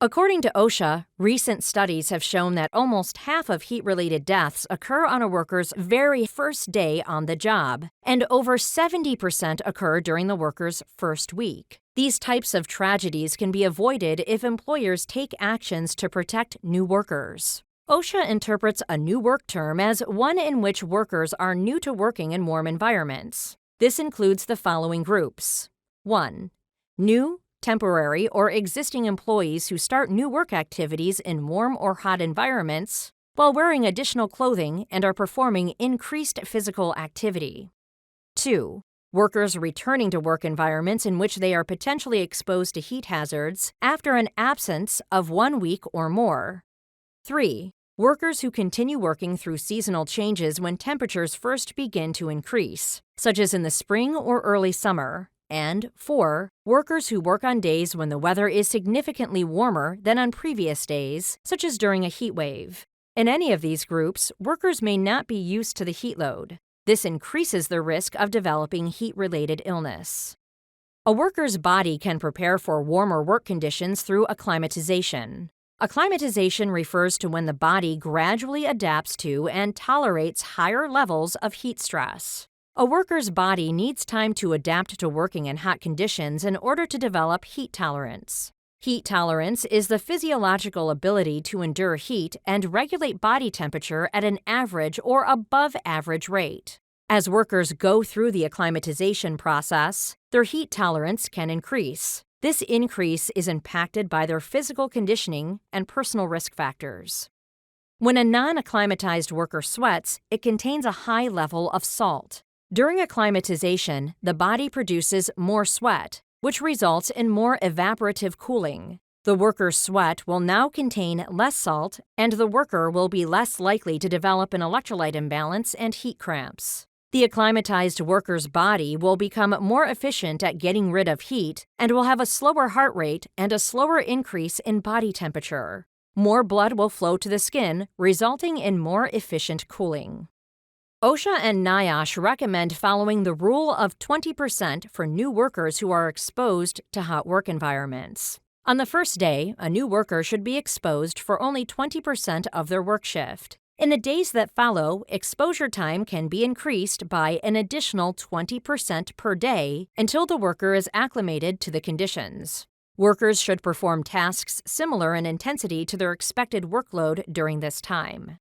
According to OSHA, recent studies have shown that almost half of heat-related deaths occur on a worker's very first day on the job, and over 70% occur during the worker's first week. These types of tragedies can be avoided if employers take actions to protect new workers. OSHA interprets a new work term as one in which workers are new to working in warm environments. This includes the following groups. 1. New, temporary, or existing employees who start new work activities in warm or hot environments while wearing additional clothing and are performing increased physical activity. 2. Workers returning to work environments in which they are potentially exposed to heat hazards after an absence of 1 week or more. 3. Workers who continue working through seasonal changes when temperatures first begin to increase, such as in the spring or early summer. And 4. Workers who work on days when the weather is significantly warmer than on previous days, such as during a heat wave. In any of these groups, workers may not be used to the heat load. This increases the risk of developing heat-related illness. A worker's body can prepare for warmer work conditions through acclimatization. Acclimatization refers to when the body gradually adapts to and tolerates higher levels of heat stress. A worker's body needs time to adapt to working in hot conditions in order to develop heat tolerance. Heat tolerance is the physiological ability to endure heat and regulate body temperature at an average or above average rate. As workers go through the acclimatization process, their heat tolerance can increase. This increase is impacted by their physical conditioning and personal risk factors. When a non-acclimatized worker sweats, it contains a high level of salt. During acclimatization, the body produces more sweat, which results in more evaporative cooling. The worker's sweat will now contain less salt, and the worker will be less likely to develop an electrolyte imbalance and heat cramps. The acclimatized worker's body will become more efficient at getting rid of heat and will have a slower heart rate and a slower increase in body temperature. More blood will flow to the skin, resulting in more efficient cooling. OSHA and NIOSH recommend following the rule of 20% for new workers who are exposed to hot work environments. On the first day, a new worker should be exposed for only 20% of their work shift. In the days that follow, exposure time can be increased by an additional 20% per day until the worker is acclimated to the conditions. Workers should perform tasks similar in intensity to their expected workload during this time.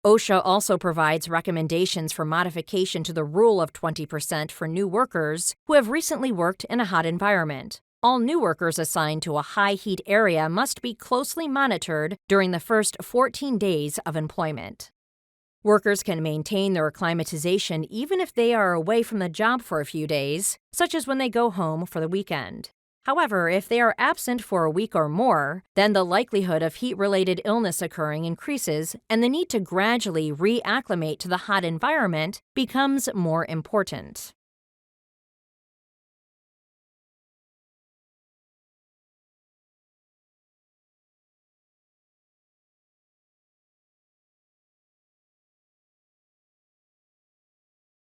OSHA also provides recommendations for modification to the rule of 20% for new workers who have recently worked in a hot environment. All new workers assigned to a high heat area must be closely monitored during the first 14 days of employment. Workers can maintain their acclimatization even if they are away from the job for a few days, such as when they go home for the weekend. However, if they are absent for a week or more, then the likelihood of heat-related illness occurring increases and the need to gradually reacclimate to the hot environment becomes more important.